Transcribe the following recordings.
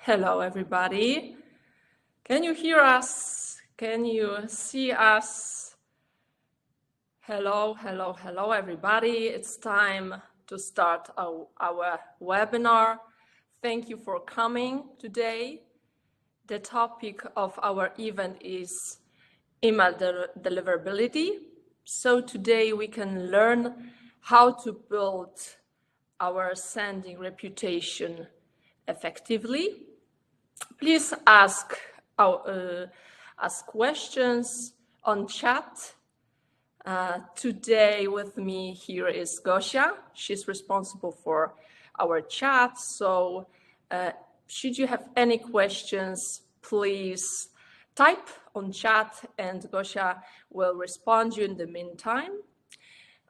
Hello, everybody. Can you hear us? Can you see us? Hello, hello, hello, everybody. It's time to start our webinar. Thank you for coming today. The topic of our event is email deliverability. So today we can learn how to build our sending reputation effectively. Please ask questions on chat. Today with me here is Gosia. She's responsible for our chat. So should you have any questions, please type on chat and Gosia will respond you in the meantime.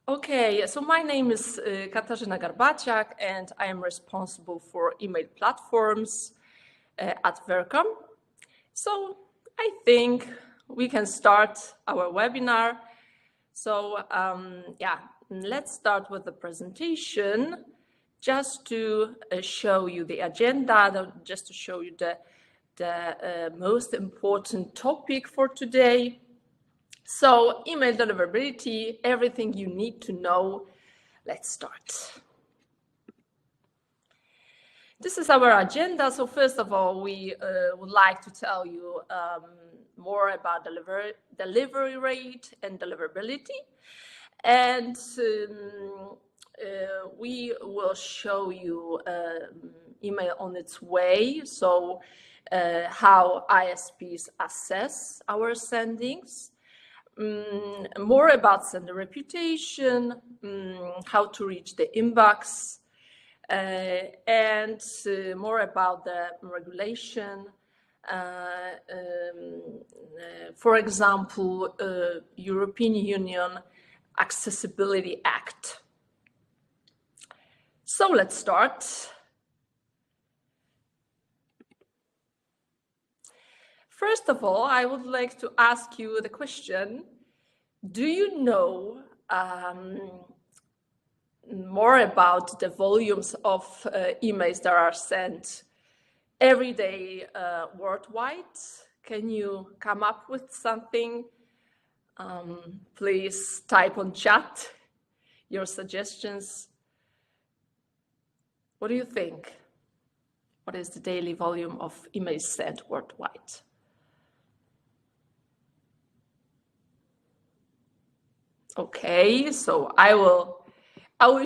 Okay, so my name is Katarzyna Garbaciak and I am responsible for email platforms at Vercom. So I think we can start our webinar. So yeah, let's start with the presentation just to show you the agenda, just to show you the most important topic for today. So email deliverability, everything you need to know. Let's start. This is our agenda. So first of all, we would like to tell you more about delivery rate and deliverability. And we will show you email on its way. So how ISPs assess our sendings. More about sender reputation, how to reach the inbox, and more about the regulation. For example, European Union Accessibility Act. So let's start. First of all, I would like to ask you the question, do you know more about the volumes of emails that are sent every day worldwide? Can you come up with something? Please type on chat your suggestions. What do you think? What is the daily volume of emails sent worldwide? Okay, so I will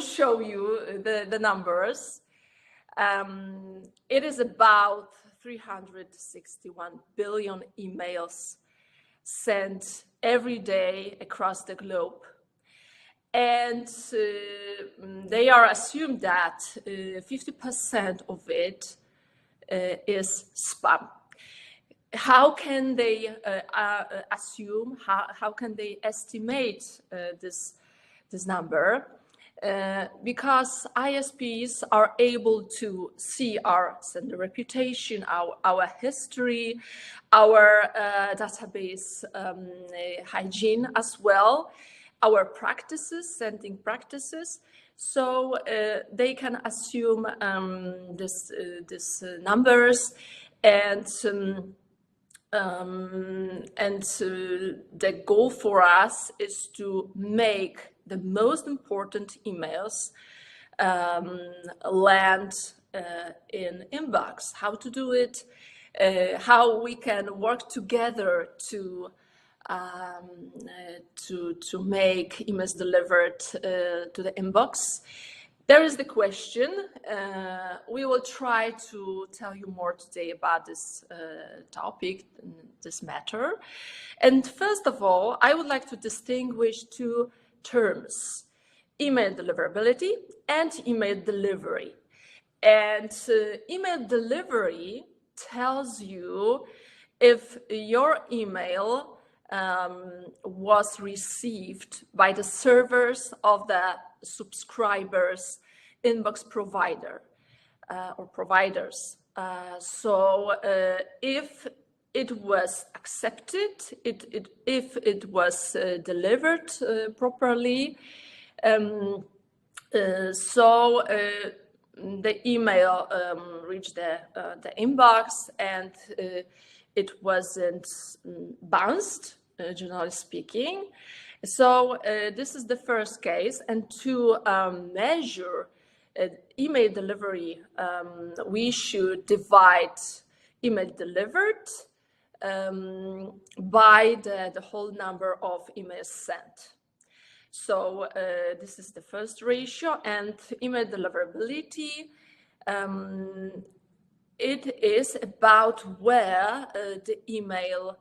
show you the numbers. It is about 361 billion emails sent every day across the globe. And they are assumed that 50% of it is spam. How can they assume, how can they estimate this number? Because ISPs are able to see our sender reputation, our history, our database hygiene as well, our practices, sending practices. So they can assume this numbers, and the goal for us is to make the most important emails land in inbox. How to do it, how we can work together to make emails delivered to the inbox. There is the question. We will try to tell you more today about this topic, this matter. And first of all, I would like to distinguish two terms: email deliverability and email delivery. And email delivery tells you if your email was received by the servers of the subscribers inbox provider or providers. So if it was accepted, if it was delivered properly, the email reached the inbox and it wasn't bounced, generally speaking. So this is the first case, and to measure email delivery, we should divide email delivered by the whole number of emails sent. So this is the first ratio, and email deliverability, it is about where the email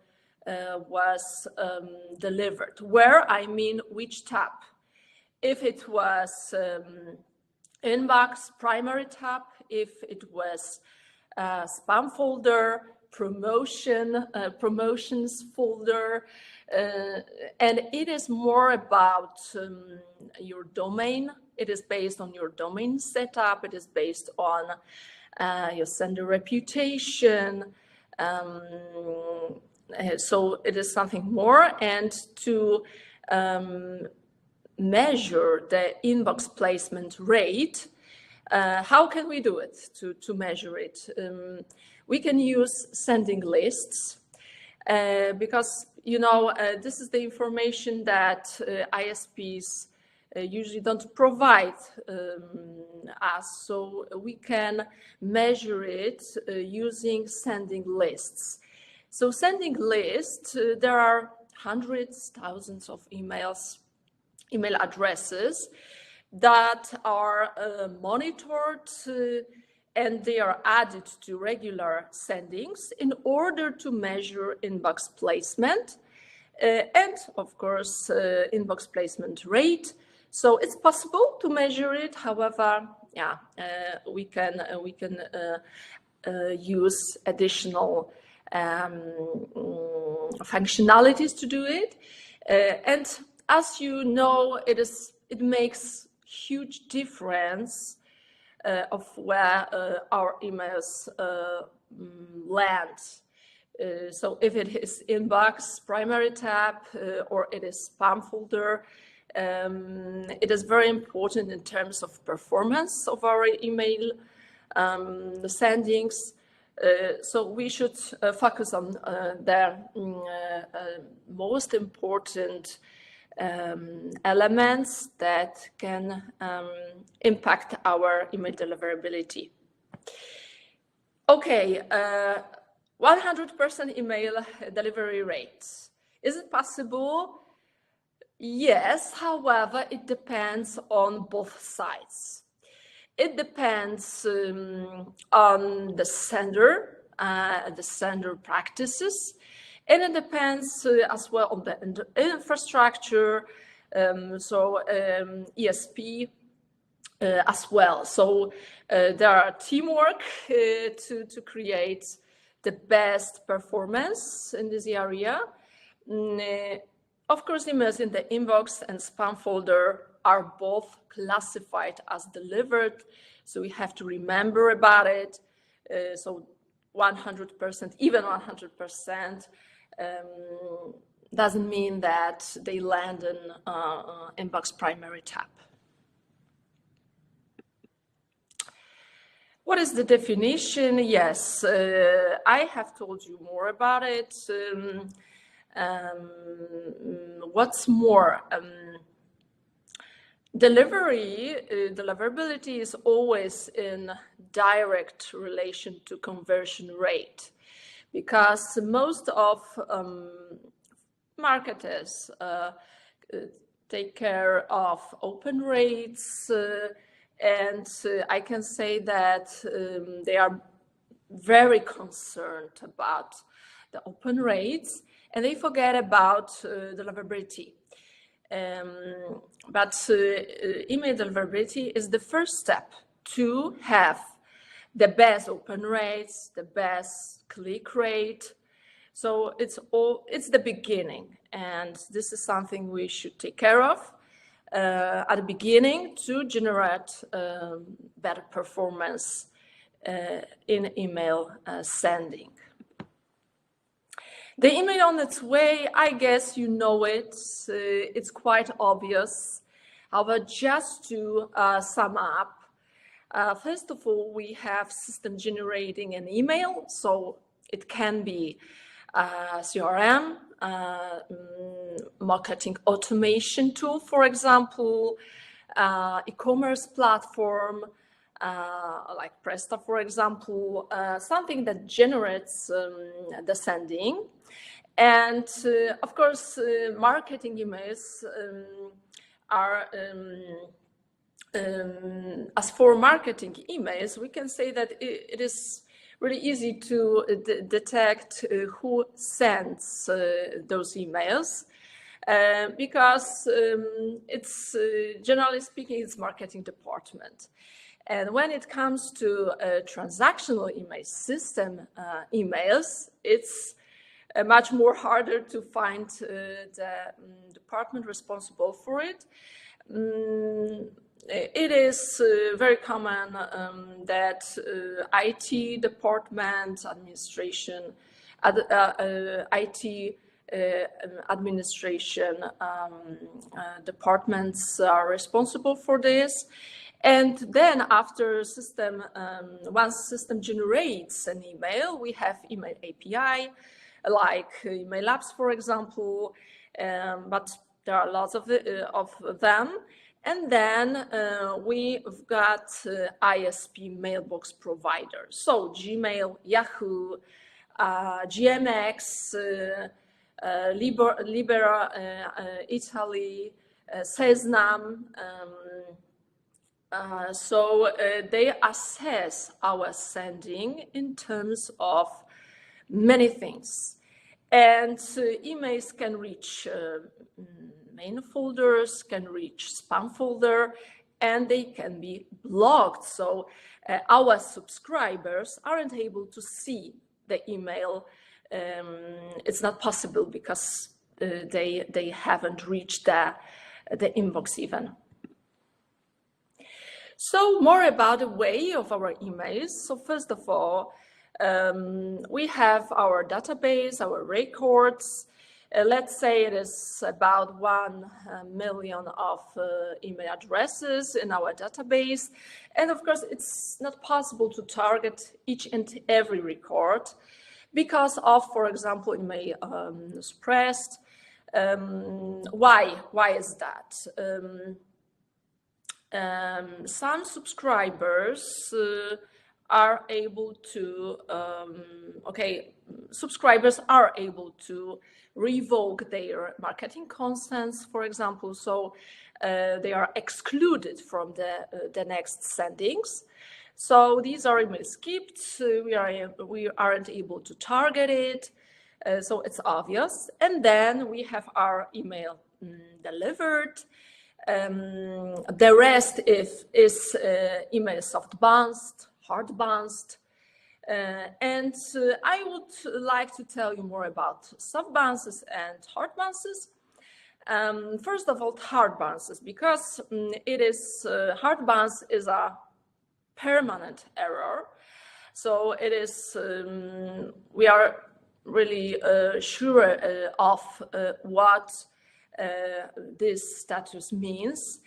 was delivered. Where, I mean which tab. If it was inbox, primary tab, if it was spam folder, promotions folder, and it is more about your domain. It is based on your domain setup. It is based on your sender reputation. So it is something more, and to measure the inbox placement rate, how can we do it to measure it? We can use sending lists because, you know, this is the information that ISPs usually don't provide us, so we can measure it using sending lists. So sending lists, there are hundreds, thousands of email addresses that are monitored and they are added to regular sendings in order to measure inbox placement and, of course, inbox placement rate. So it's possible to measure it. However, yeah, we can use additional functionalities to do it, and as you know, it makes huge difference of where our emails land. So if it is inbox, primary tab, or it is spam folder, it is very important in terms of performance of our email sendings. So we should focus on the most important elements that can impact our email deliverability. Okay, 100% email delivery rate. Is it possible? Yes, however, it depends on both sides. It depends on the sender practices, and it depends as well on the infrastructure, so ESP as well. So there are teamwork to create the best performance in this area. Of course, emails in the inbox and spam folder are both classified as delivered, so we have to remember about it. So 100%, even 100%, doesn't mean that they land in inbox primary tab. What is the definition? Yes, I have told you more about it. What's more, deliverability is always in direct relation to conversion rate, because most of marketers take care of open rates, and I can say that they are very concerned about the open rates, and they forget about deliverability. But email deliverability is the first step to have the best open rates, the best click rate. So it's the beginning, and this is something we should take care of at the beginning to generate better performance in email sending. The email on its way, I guess you know it. It's quite obvious. However, just to sum up, First of all, we have system generating an email. So it can be CRM, marketing automation tool, for example, e-commerce platform, like Presta, for example, something that generates the sending. And of course, marketing emails are, as for marketing emails, we can say that it is really easy to detect who sends those emails. Because it's, generally speaking, it's marketing department. And when it comes to transactional email system emails, it's much more harder to find the department responsible for it. It is very common that IT department, administration, IT administration departments are responsible for this. And then after system, once system generates an email, we have email API, like email apps, for example, but there are lots of them. And then we've got ISP mailbox providers. So Gmail, Yahoo, GMX, Libera, Italy, Seznam. So they assess our sending in terms of many things. And emails can reach main folders, can reach spam folder, and they can be blocked. So our subscribers aren't able to see the email. It's not possible because they haven't reached the inbox even. So more about the way of our emails. So first of all, we have our database, our records. Let's say it is about 1 million of email addresses in our database. And of course, it's not possible to target each and every record because of, for example, email suppressed. Why is that? Some subscribers are able to, subscribers are able to revoke their marketing consents, for example, so they are excluded from the next sendings. So these are email skipped, we aren't able to target it, so it's obvious. And then we have our email delivered. The rest is email soft bounced, hard bounced. And I would like to tell you more about soft bounces and hard bounces. First of all, hard bounces, because it is hard bounce is a permanent error. So it is, we are really sure of what this status means.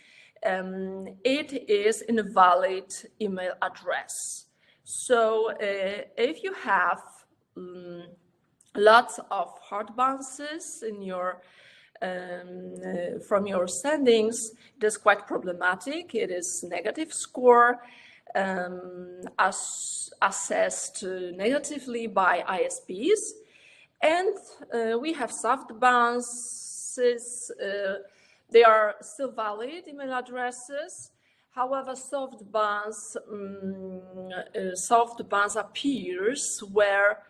It is an invalid email address. So if you have lots of hard bounces in your from your sendings, it is quite problematic. It is negative score, assessed negatively by ISPs, and we have soft bounces. They are still valid email addresses. However, soft bounce appears where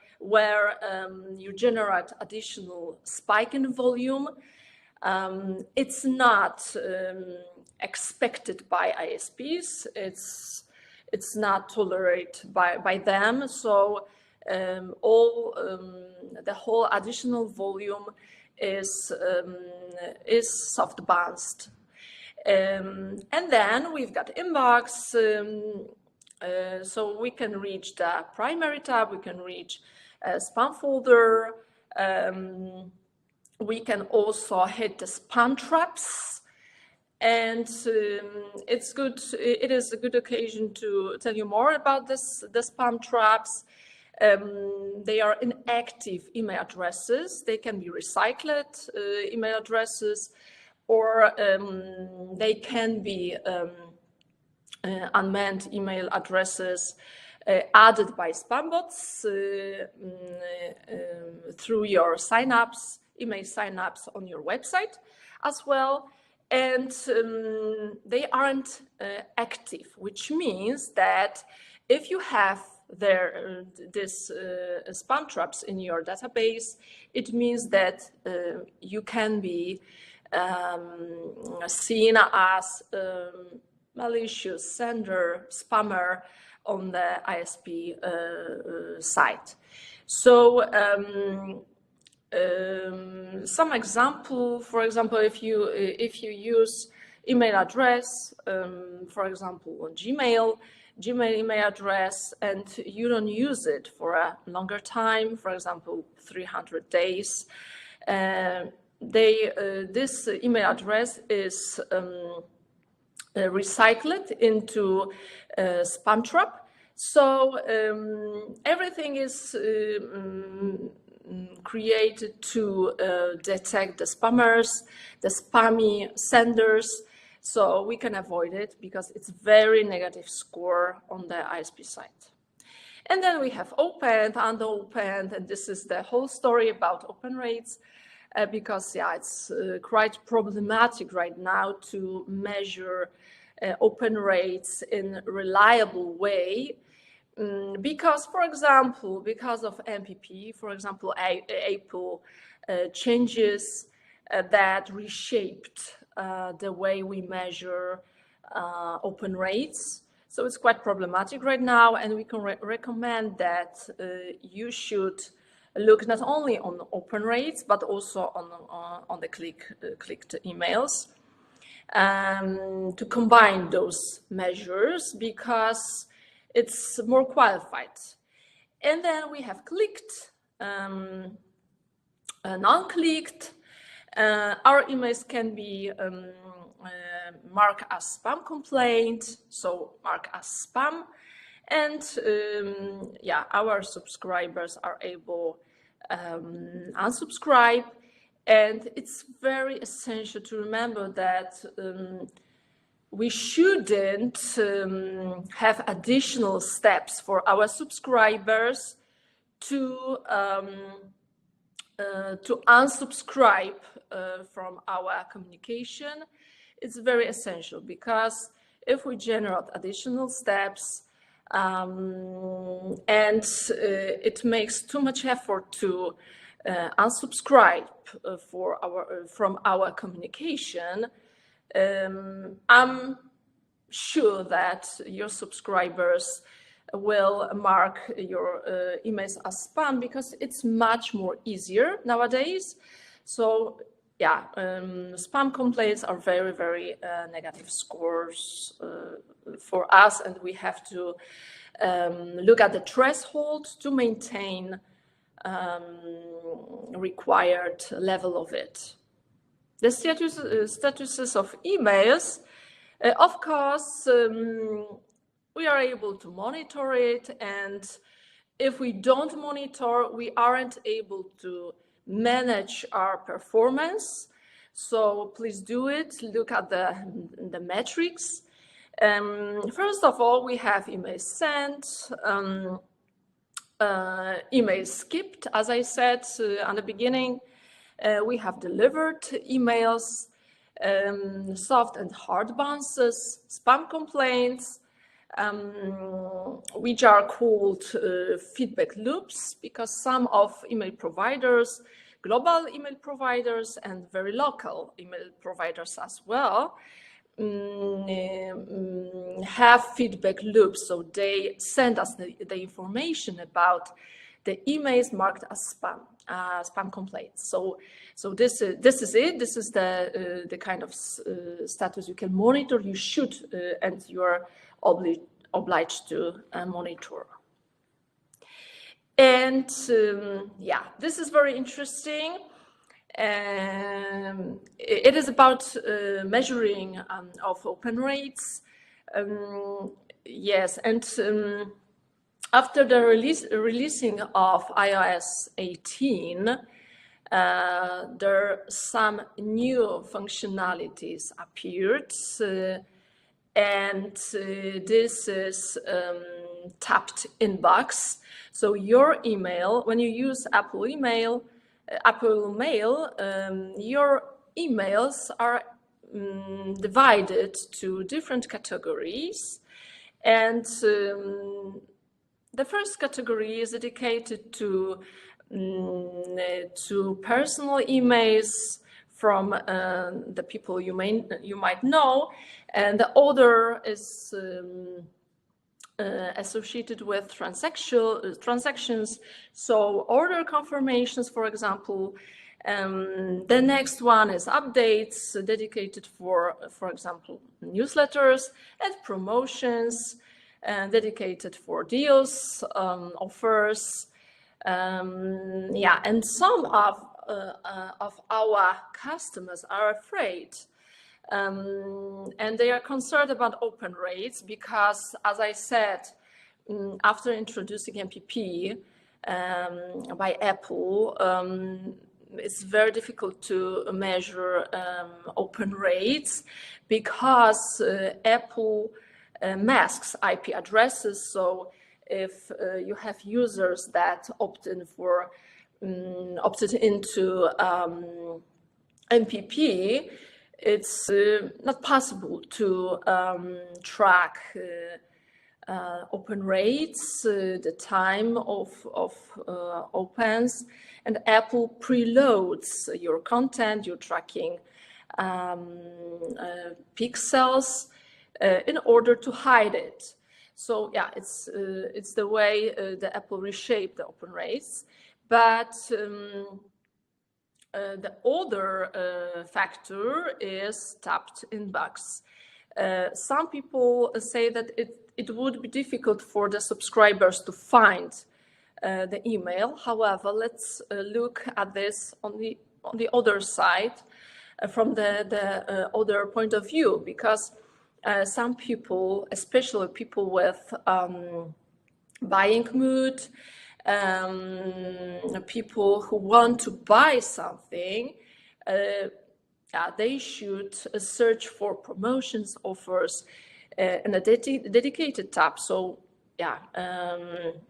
you generate additional spike in volume. It's not expected by ISPs. It's not tolerated by them. So the whole additional volume is soft bounced. And then we've got inbox, so we can reach the primary tab, we can reach a spam folder, we can also hit the spam traps, And it is a good occasion to tell you more about the spam traps. They are inactive email addresses. They can be recycled email addresses, or they can be unmanned email addresses added by spam bots through your signups, email signups on your website as well. And they aren't active, which means that if you have this spam traps in your database, it means that you can be seen as malicious sender, spammer on the ISP site. So some example, for example, if you use email address, for example, on Gmail email address, and you don't use it for a longer time, for example, 300 days, this email address is recycled into spam trap. So everything is created to detect the spammers, the spammy senders, so we can avoid it because it's very negative score on the ISP site. And then we have opened, unopened, and this is the whole story about open rates, because it's quite problematic right now to measure open rates in a reliable way. Because, for example, because of MPP, for example, Apple changes that reshaped the way we measure open rates. So it's quite problematic right now, and we can recommend that you should look not only on open rates, but also on the clicked emails, to combine those measures because it's more qualified. And then we have clicked, non-clicked. Our emails can be marked as spam complaint, so marked as spam. And our subscribers are able unsubscribe. And it's very essential to remember that we shouldn't have additional steps for our subscribers to unsubscribe from our communication. It's very essential because if we generate additional steps and it makes too much effort to unsubscribe from our communication, I'm sure that your subscribers will mark your emails as spam because it's much more easier nowadays. So spam complaints are very, very negative scores for us, and we have to look at the threshold to maintain required level of it. The statuses of emails, of course, we are able to monitor it, and if we don't monitor, we aren't able to manage our performance. So please do it. Look at the metrics. First of all, we have emails sent, emails skipped, as I said at the beginning. We have delivered emails, soft and hard bounces, spam complaints, which are called feedback loops, because some of email providers, global email providers and very local email providers as well, have feedback loops. So they send us the information about the emails marked as spam complaints. So this is it. This is the kind of status you can monitor. You should and you are obliged to monitor. And this is very interesting. It is about measuring of open rates. Yes, and after the releasing of iOS 18, there some new functionalities appeared, and this is tapped inbox. So your email, when you use Apple Mail, your emails are divided to different categories, and the first category is dedicated to personal emails from the people you might know, and the other is associated with transactions, so order confirmations, for example. The next one is updates, dedicated for example, newsletters, and promotions, dedicated for deals, offers. Yeah, and some of our customers are afraid, and they are concerned about open rates because, as I said, after introducing MPP by Apple, it's very difficult to measure open rates because Apple masks IP addresses. So if you have users that opted into MPP, it's not possible to track open rates, the time of opens, and Apple preloads your content, your tracking pixels in order to hide it. So yeah, it's the way the Apple reshaped the open rates, but the other factor is tapped inbox. Some people say that it would be difficult for the subscribers to find the email. However, let's look at this on the other side, from the other point of view, because some people, especially people with buying mood, people who want to buy something, they should search for promotions, offers, in a dedicated tab. So yeah,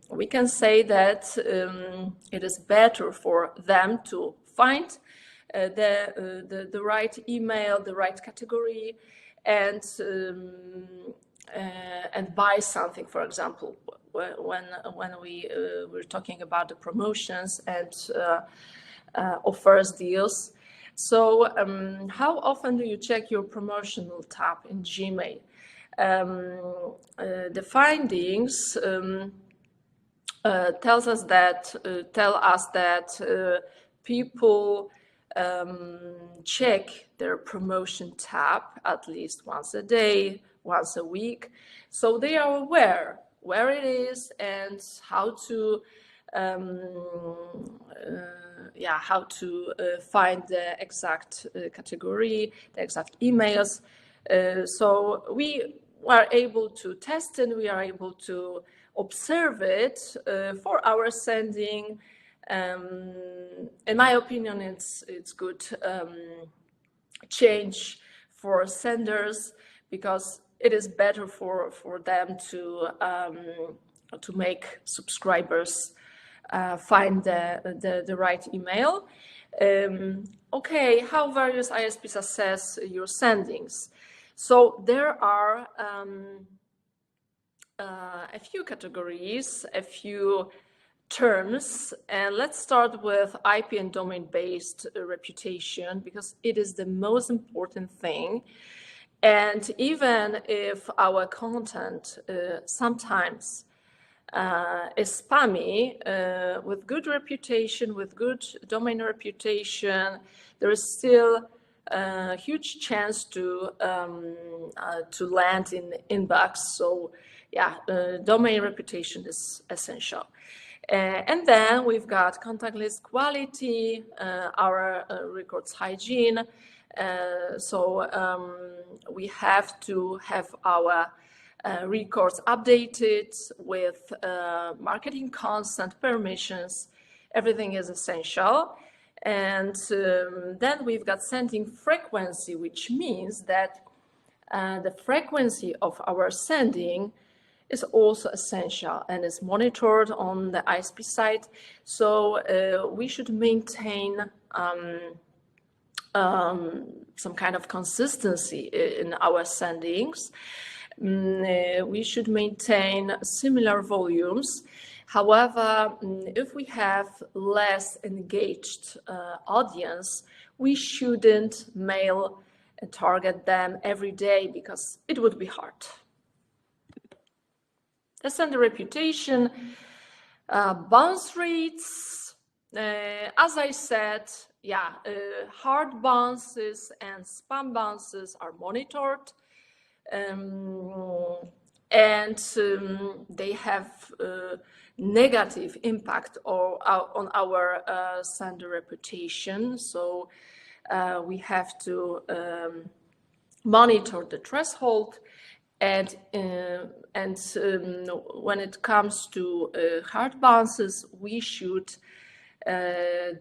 we can say that it is better for them to find the right email, the right category, and buy something. For example, when we were talking about the promotions and offers, deals. So how often do you check your promotional tab in Gmail? The findings tell us that people check their promotion tab at least once a day, once a week, so they are aware where it is and how to find the exact category, the exact emails. So we are able to test and we are able to observe it for our sending. In my opinion, it's good change for senders, because it is better for them to make subscribers find the right email. Okay, how various ISPs assess your sendings? So there are a few categories, a few terms, and let's start with IP and domain-based reputation, because it is the most important thing. And even if our content sometimes is spammy, with good reputation, with good domain reputation, there is still a huge chance to land in inbox. So yeah, domain reputation is essential. And then we've got contact list quality, our records hygiene. We have to have our records updated with marketing consent, permissions. Everything is essential. And then we've got sending frequency, which means that the frequency of our sending is also essential and is monitored on the ISP side. So we should maintain some kind of consistency in our sendings. We should maintain similar volumes. However, if we have less engaged audience, we shouldn't mail and target them every day because it would be hard. The sender reputation, bounce rates, as I said, hard bounces and spam bounces are monitored, and they have negative impact on our sender reputation. So we have to monitor the threshold, and when it comes to hard bounces, we should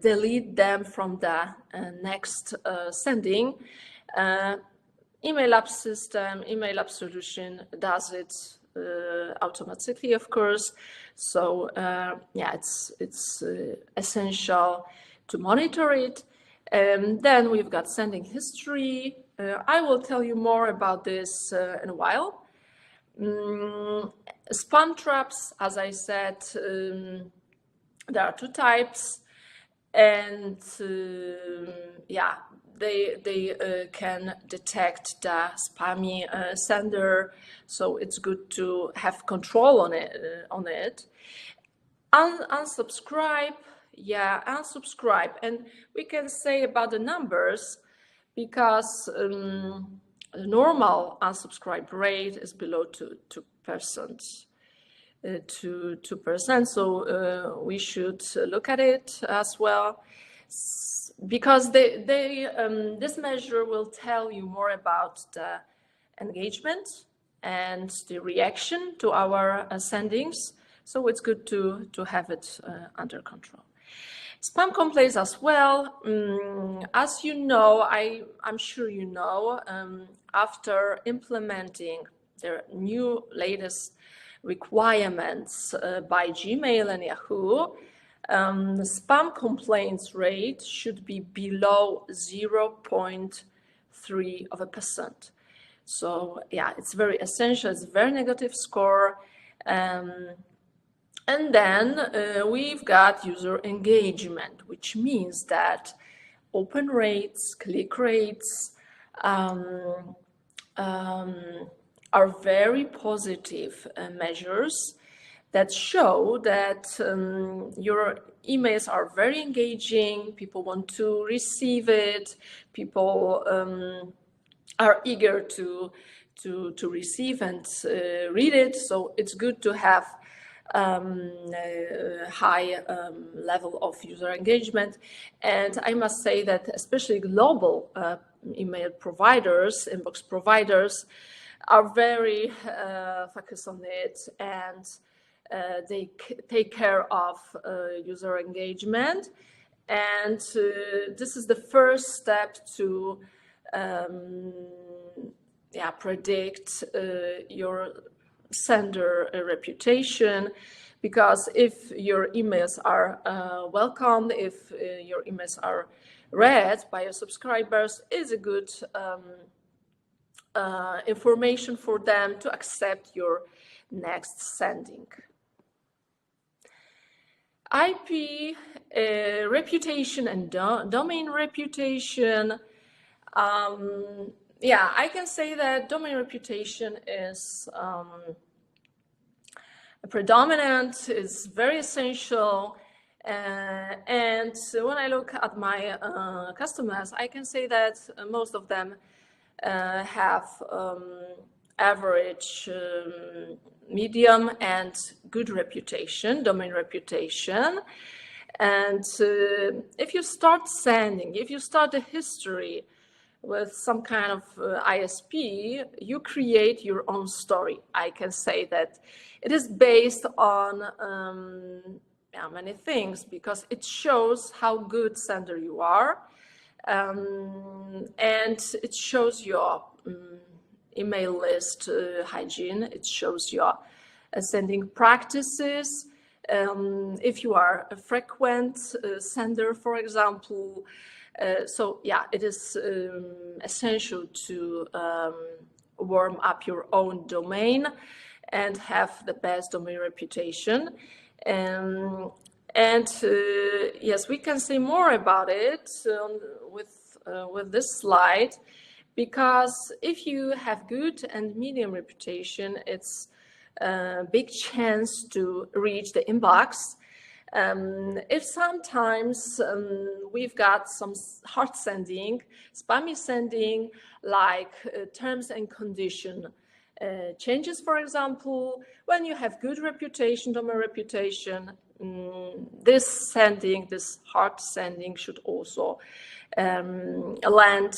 delete them from the next sending. Email app system, email app solution does it automatically, of course. So it's essential to monitor it. And then we've got sending history. I will tell you more about this in a while. Spam traps, as I said, there are two types, and they can detect the spammy sender, so it's good to have control on it. Unsubscribe, unsubscribe, and we can say about the numbers because the normal unsubscribe rate is below 2%. 2%, so we should look at it as well, because this measure will tell you more about the engagement and the reaction to our sendings. So it's good to have it under control. Spam complaints as well. As you know, I'm sure you know, after implementing their new latest requirements by Gmail and Yahoo, the spam complaints rate should be below 0.3%. So it's very essential. It's a very negative score. And then we've got user engagement, which means that open rates, click rates are very positive measures that show that your emails are very engaging, people want to receive it, people are eager to receive and read it. So it's good to have high level of user engagement. And I must say that especially global email providers, inbox providers, are very focused on it, and they take care of user engagement. And this is the first step to predict your sender reputation, because if your emails are welcomed, if your emails are read by your subscribers, is a good information for them to accept your next sending. IP reputation and domain reputation. I can say that domain reputation is predominant, is very essential. And when I look at my customers, I can say that most of them have average, medium, and good reputation, domain reputation. And if you start sending, if you start a history with some kind of ISP, you create your own story. I can say that it is based on many things, because it shows how good sender you are, and it shows your email list hygiene. It shows your sending practices. If you are a frequent sender, for example. So yeah, it is essential to warm up your own domain and have the best domain reputation. Yes, we can say more about it with this slide, because if you have good and medium reputation, it's a big chance to reach the inbox. If sometimes we've got some hard sending, spammy sending, like terms and condition changes, for example, when you have good reputation, domain reputation, this hard sending should also land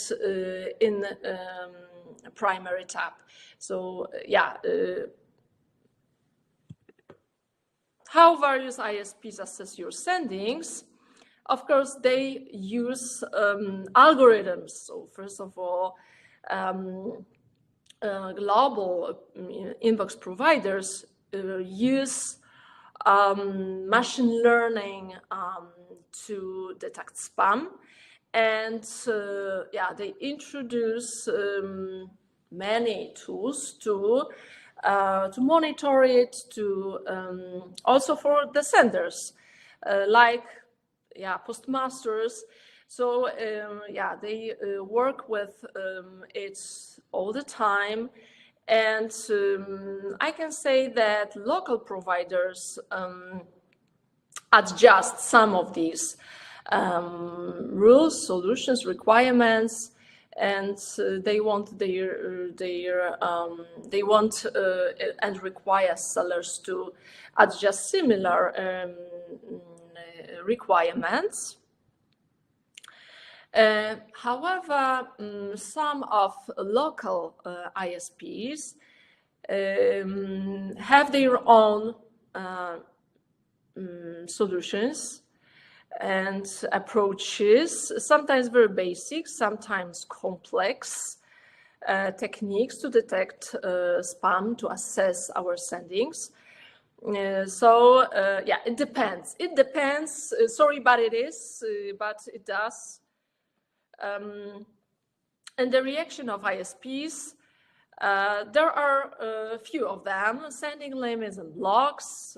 in primary tab. So yeah, how various ISPs assess your sendings? Of course, they use algorithms. So first of all, global inbox providers use machine learning to detect spam, and they introduce many tools to monitor it, to also for the senders, like postmasters. So they work with it all the time. And I can say that local providers adjust some of these rules, solutions, requirements, and they want and require sellers to adjust similar requirements. However, some of local ISPs have their own solutions and approaches, sometimes very basic, sometimes complex techniques to detect spam, to assess our sendings. It depends. It depends. Sorry, but it is, but it does. And the reaction of ISPs, there are a few of them, sending limits and blocks.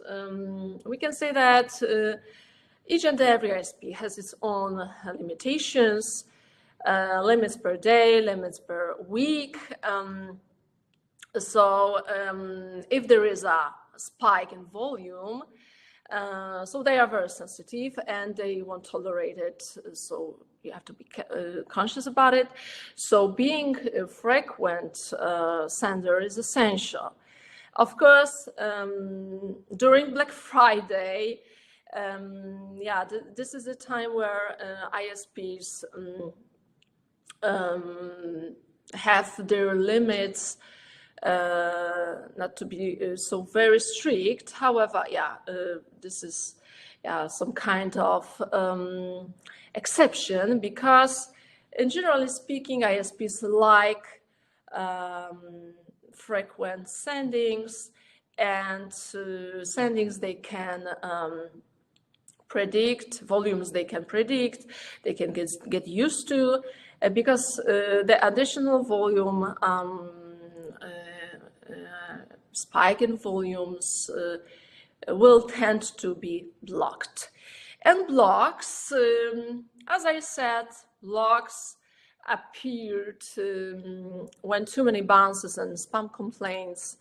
We can say that each and every ISP has its own limitations, limits per day, limits per week. If there is a spike in volume, so they are very sensitive and they won't tolerate it. So you have to be conscious about it. So being a frequent sender is essential. Of course, during Black Friday, this is a time where ISPs have their limits not to be so very strict. However, this is some kind of exception, because generally speaking, ISPs like frequent sendings, and sendings they can predict, volumes they can predict, they can get used to, because the additional volume spike in volumes will tend to be blocked. And blocks, as I said, blocks appeared when too many bounces and spam complaints,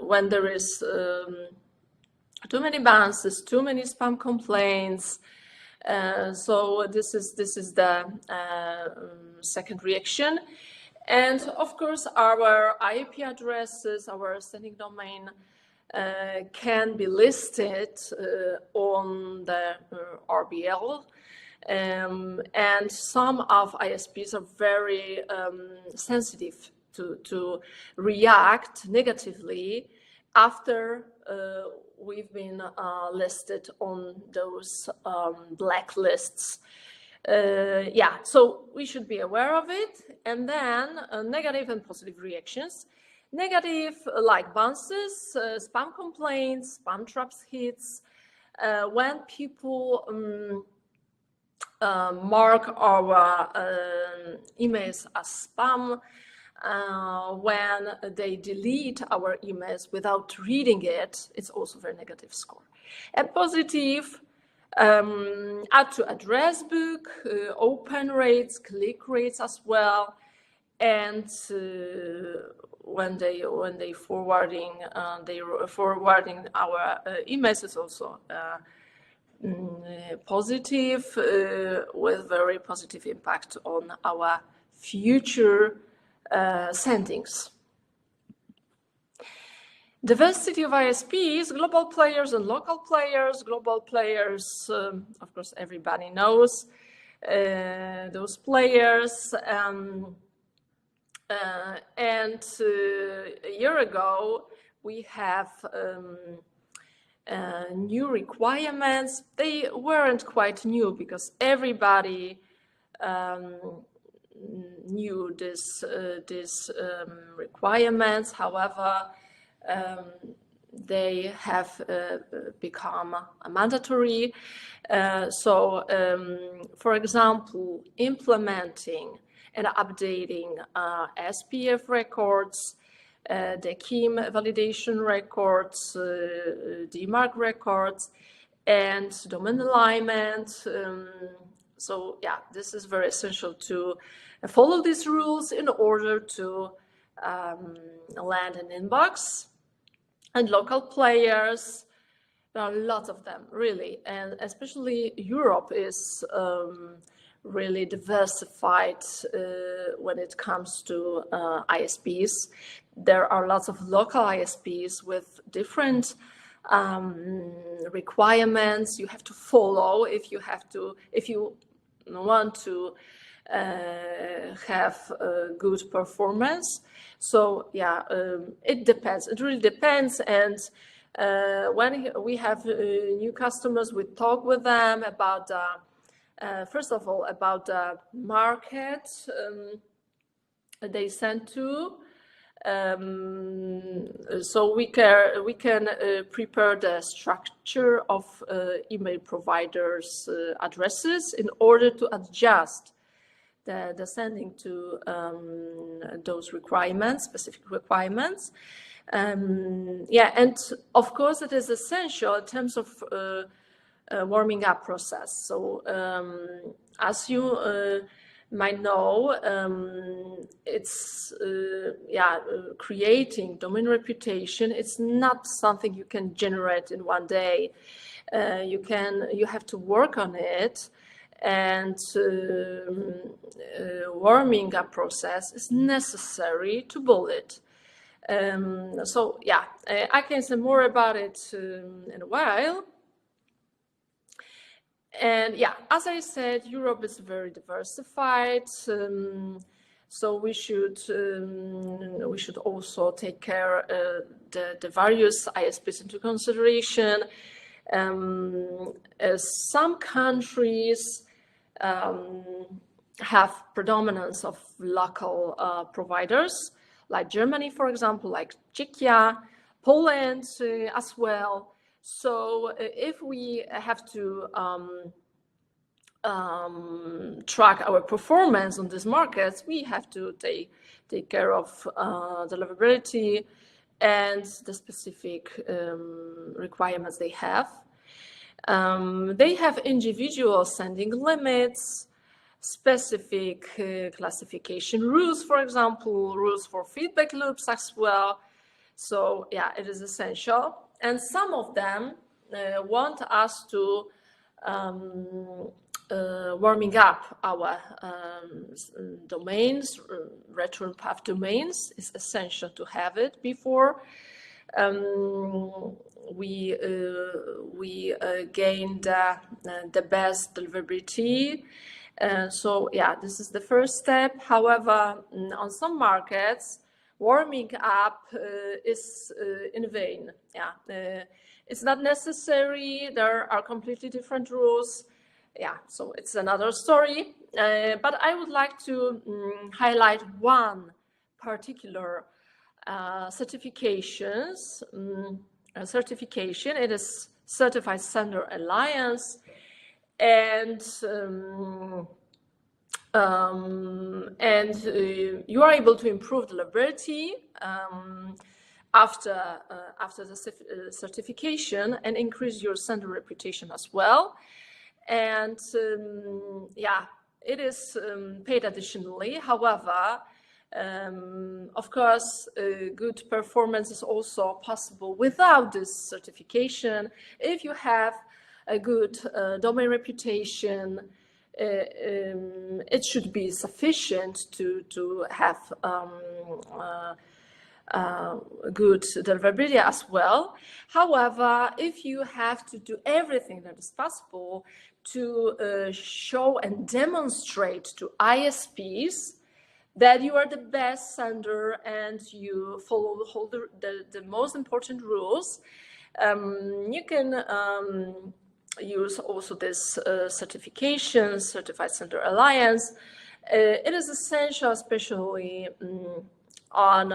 when there is too many bounces, too many spam complaints. So this is the second reaction. And of course, our IP addresses, our sending domain can be listed on the RBL. And some of ISPs are very sensitive to react negatively after we've been listed on those blacklists. Yeah, so we should be aware of it. And then negative and positive reactions. Negative, like bounces, spam complaints, spam traps hits, when people mark our emails as spam, when they delete our emails without reading it, it's also a very negative score. And positive, add to address book, open rates, click rates as well, and when they forwarding our emails is also positive, with very positive impact on our future sendings. Diversity of ISPs, global players and local players. Global players, of course, everybody knows those players. And a year ago, we have new requirements. They weren't quite new because everybody knew this requirements. However, they have become mandatory. So, for example, implementing and updating SPF records, the KIM validation records, DMARC records, and domain alignment. So yeah, this is very essential to follow these rules in order to land an inbox. And local players, there are lots of them, really, and especially Europe is really diversified when it comes to ISPs. There are lots of local ISPs with different requirements you have to follow if you want to have good performance. So yeah, it depends. It really depends. And when we have new customers, we talk with them about first of all about the market they send to. So we can prepare the structure of email providers' addresses in order to adjust the sending to those requirements, specific requirements. Yeah, and of course it is essential in terms of warming up process. So as you might know, it's creating domain reputation. It's not something you can generate in one day. You have to work on it, and warming up process is necessary to build it. So yeah, I can say more about it in a while. And yeah, as I said, Europe is very diversified, so we should also take care the various ISPs into consideration. Some countries have predominance of local providers, like Germany, for example, like Czechia, Poland as well. So if we have to track our performance on these markets, we have to take care of deliverability and the specific requirements they have. They have individual sending limits, specific classification rules, for example, rules for feedback loops as well. So yeah, it is essential. And some of them want us to warming up our domains, return path domains, is essential to have it before we gain the best deliverability. So yeah, this is the first step. However, on some markets, warming up is in vain. Yeah, it's not necessary. There are completely different rules. Yeah, so it's another story. But I would like to highlight one particular certification. It is Certified Sender Alliance, and you are able to improve deliverability after the certification and increase your sender reputation as well. And yeah, it is paid additionally. However, of course, good performance is also possible without this certification. If you have a good domain reputation, it should be sufficient to have good deliverability as well. However, if you have to do everything that is possible to show and demonstrate to ISPs that you are the best sender and you follow the most important rules, you can use also this certification, Certified Sender Alliance. It is essential, especially on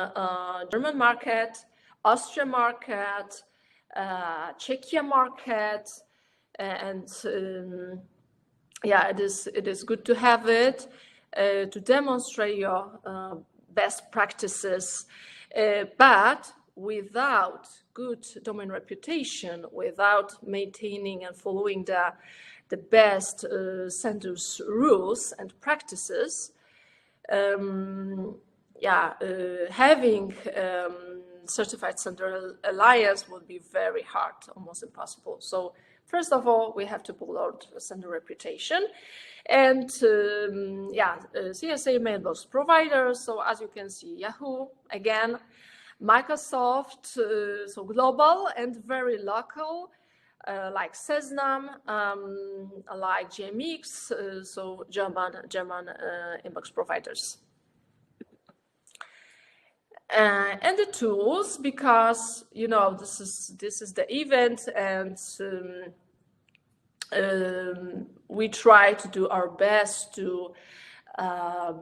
German market, Austria market, Czechia market, and yeah, it is good to have it to demonstrate your best practices, but without good domain reputation, without maintaining and following the best senders rules and practices, having Certified Sender Alliance would be very hard, almost impossible. So first of all, we have to pull out sender reputation, and CSA mailbox providers. So as you can see, Yahoo, again, Microsoft, so global and very local, like Cesnam, like GMX, so German inbox providers. And the tools, because you know this is the event, and we try to do our best to have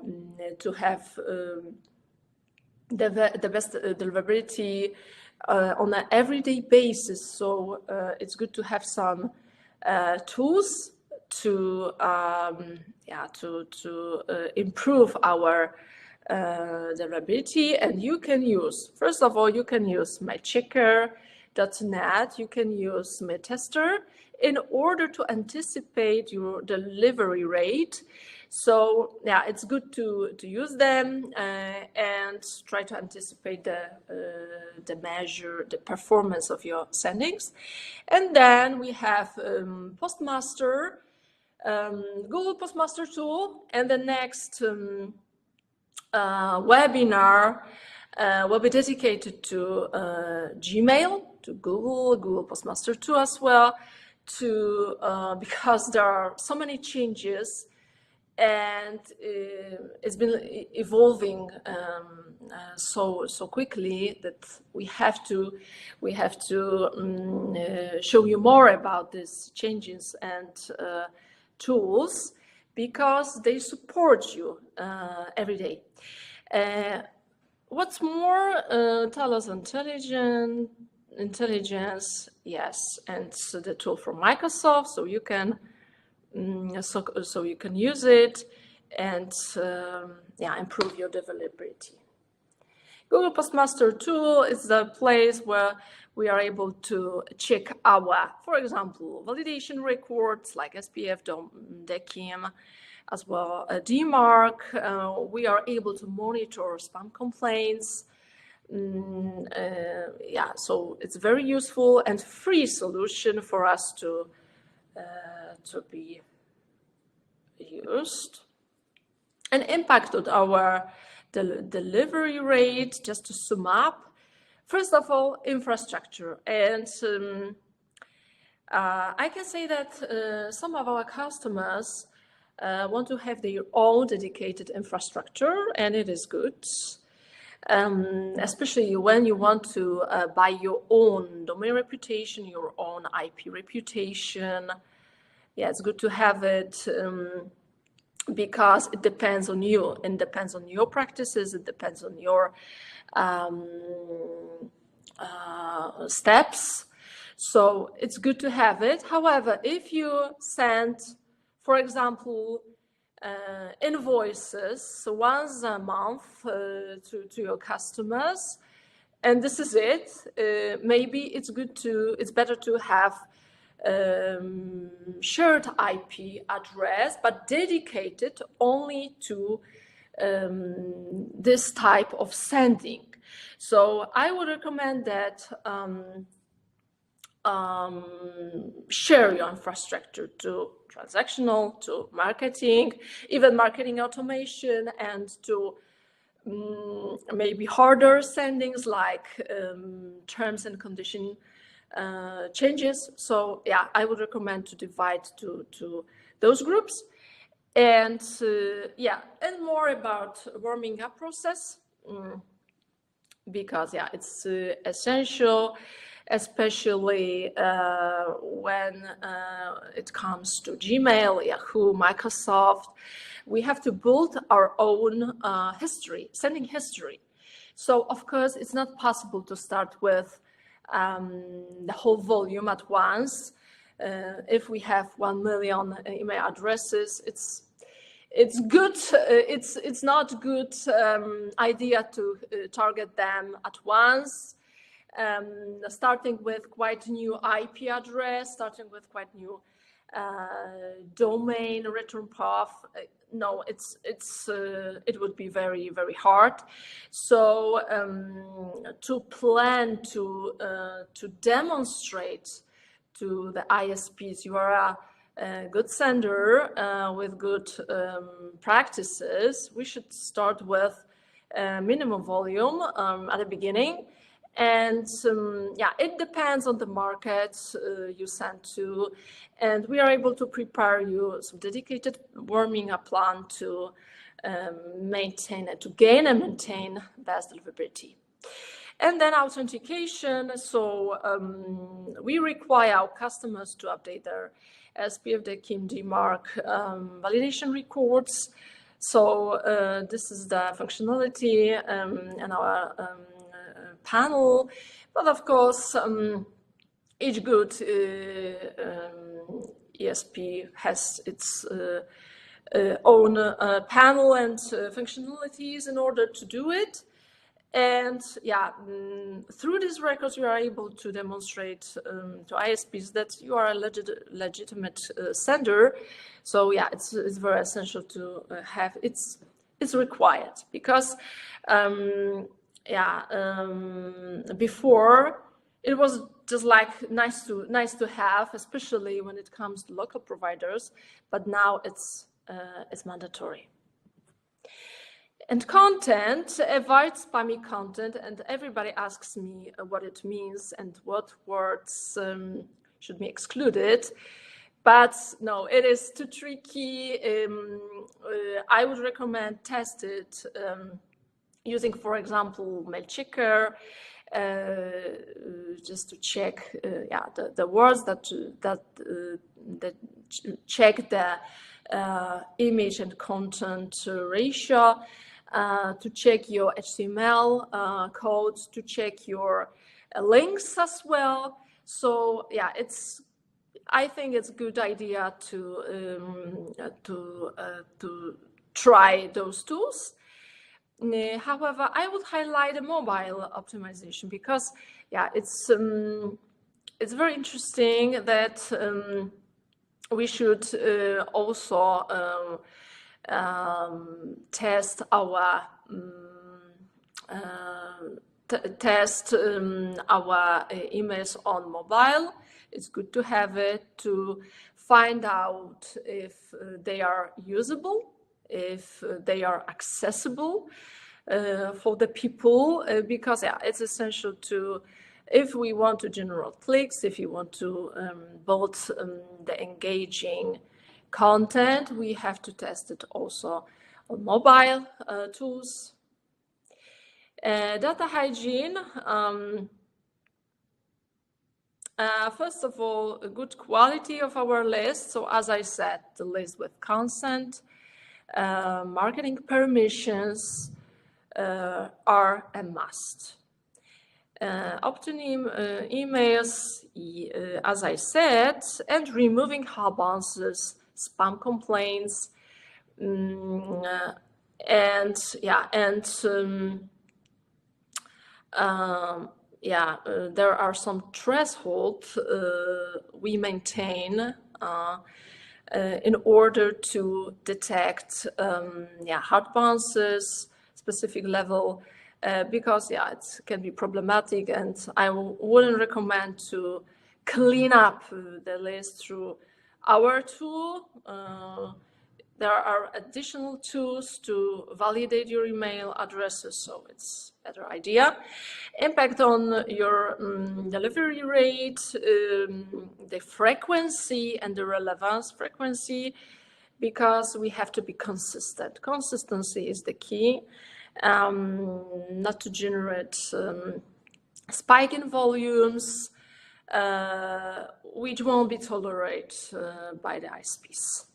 the best deliverability on an everyday basis. So it's good to have some tools to improve our deliverability. And you can use, first of all, you can use mychecker.net, you can use MailTester in order to anticipate your delivery rate. So yeah, it's good to use them and try to anticipate the measure, the performance of your sendings. And then we have Postmaster, Google Postmaster tool, and the next webinar will be dedicated to Gmail, to Google Postmaster 2 as well, because there are so many changes and it's been evolving so quickly that we have to show you more about these changes and tools, because they support you every day. What's more, Talos Intelligence, yes, and so the tool from Microsoft, so you can so you can use it and improve your deliverability. Google Postmaster tool is the place where we are able to check our, for example, validation records like SPF, DECIM, as well DMARC. We are able to monitor spam complaints. So it's very useful and free solution for us to be used. An impact on our delivery rate, just to sum up. First of all, infrastructure. And I can say that some of our customers want to have their own dedicated infrastructure, and it is good. Especially when you want to buy your own domain reputation, your own IP reputation. Yeah, it's good to have it because it depends on you. It depends on your practices. It depends on your steps. So it's good to have it. However, if you send, for example, invoices once a month to your customers, and this is it, maybe it's better to have shared IP address, but dedicated only to this type of sending. So I would recommend that share your infrastructure to transactional, to marketing, even marketing automation, and to maybe harder sendings like terms and condition changes. So yeah, I would recommend to divide to those groups. And yeah, and more about warming up process, because yeah, it's essential, especially when it comes to Gmail, Yahoo, Microsoft. We have to build our own history, sending history. So of course, it's not possible to start with the whole volume at once. If we have 1 million email addresses, it's good. It's not good idea to target them at once. Starting with quite new IP address, starting with quite new domain return path. No, it would be very, very hard. So to plan to demonstrate to the ISPs you are a good sender with good practices, we should start with minimum volume at the beginning. And yeah, it depends on the market you send to, and we are able to prepare you some dedicated warming up plan to maintain it, to gain and maintain best deliverability. And then authentication. So we require our customers to update their SPF, the KIM mark validation records. So this is the functionality in our panel, but of course, each good ESP has its own panel and functionalities in order to do it. And yeah, through these records, you are able to demonstrate to ISPs that you are a legitimate sender. So yeah, it's very essential to have. It's required because before it was just like nice to have, especially when it comes to local providers, but now it's mandatory. And content, avoid spammy content, and everybody asks me what it means and what words should be excluded. But no, it is too tricky. I would recommend test it using, for example, mail checker, just to check the words that check the image and content ratio, to check your HTML codes, to check your links as well. So yeah, I think it's a good idea to try those tools. However, I would highlight the mobile optimization because yeah, it's very interesting that we should also test our emails on mobile, It's good to have it to find out if they are usable, if they are accessible for the people, because yeah, it's essential to, if we want to generate clicks, if you want to build the engaging content, we have to test it also on mobile tools. Data hygiene. First of all, a good quality of our list. So as I said, the list with consent, marketing permissions are a must. Obtaining emails, as I said, and removing hard bounces, spam complaints, and yeah, and there are some thresholds we maintain in order to detect hard bounces, specific level, because yeah, it can be problematic, and I wouldn't recommend to clean up the list through our tool. There are additional tools to validate your email addresses, so it's a better idea. Impact on your delivery rate, the frequency and the relevance frequency, because we have to be consistent. Consistency is the key, not to generate spike in volumes, which won't be tolerated by the ISPs.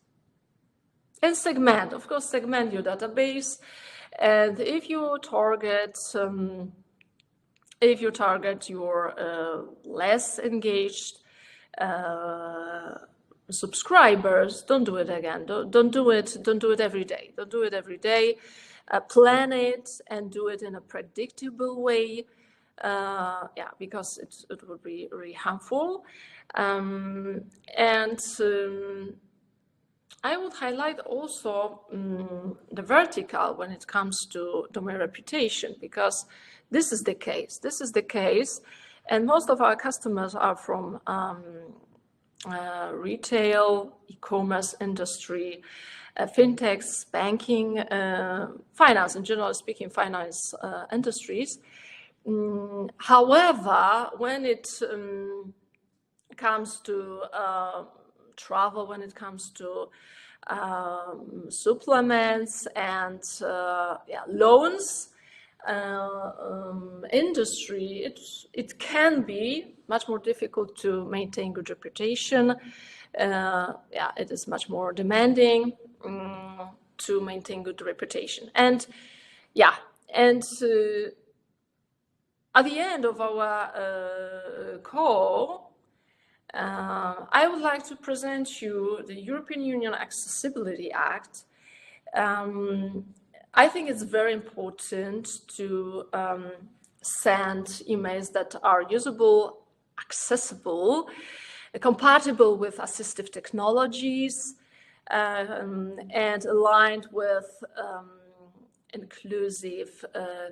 And segment, of course, segment your database. And if you target your less engaged subscribers, don't do it again. Don't do it every day. Don't do it every day. Plan it and do it in a predictable way. Because it would be really harmful. I would highlight also the vertical when it comes to domain reputation, because this is the case. This is the case, and most of our customers are from retail, e-commerce industry, fintechs, banking, finance, in general speaking, finance industries. However, when it comes to travel, when it comes to supplements and loans industry, it can be much more difficult to maintain good reputation. It is much more demanding to maintain good reputation. And at the end of our call, I would like to present you the European Union Accessibility Act. I think it's very important to send emails that are usable, accessible, compatible with assistive technologies, and aligned with inclusive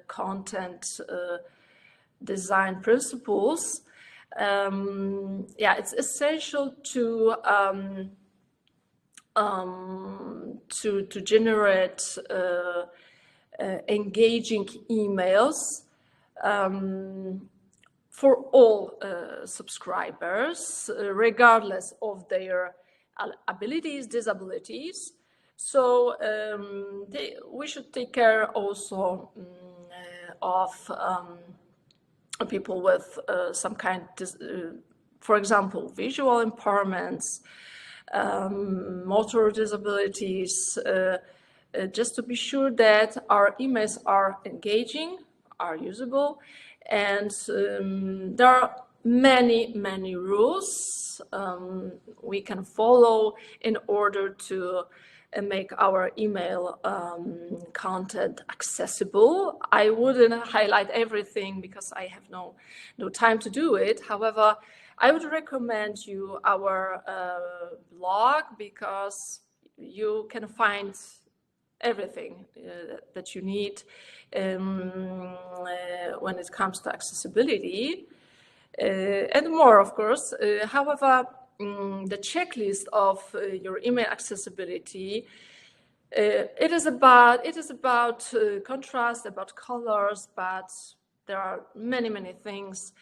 content design principles. It's essential to generate engaging emails for all subscribers, regardless of their abilities, disabilities. So we should take care also of people with some kind, for example, visual impairments, motor disabilities, just to be sure that our emails are engaging, are usable, and there are many rules we can follow in order to make our email content accessible. I wouldn't highlight everything because I have no time to do it. However, I would recommend you our blog, because you can find everything that you need when it comes to accessibility. and more, of course. However, the checklist of your email accessibility, it is about contrast, about colors, but there are many things.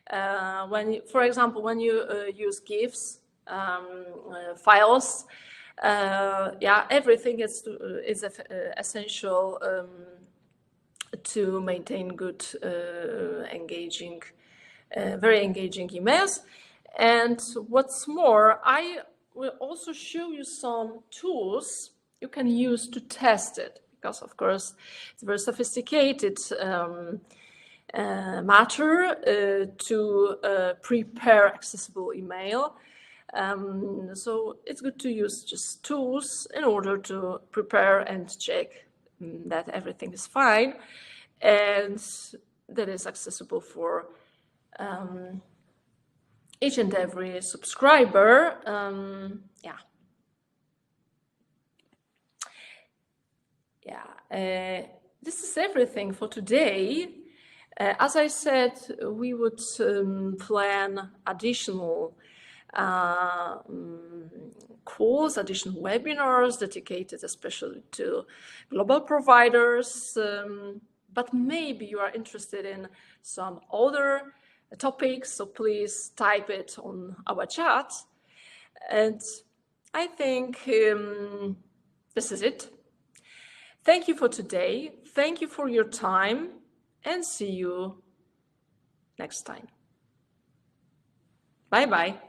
For example, when you use GIFs, files, everything is essential to maintain good, engaging, very engaging emails. And what's more, I will also show you some tools you can use to test it, because of course it's very sophisticated matter to prepare accessible email. So it's good to use just tools in order to prepare and check that everything is fine and that is accessible for each and every subscriber. This is everything for today. As I said, we would plan additional calls, additional webinars dedicated especially to global providers, but maybe you are interested in some other topics, so please type it on our chat. And I think this is it. Thank you for today. Thank you for your time, and see you next time. Bye-bye.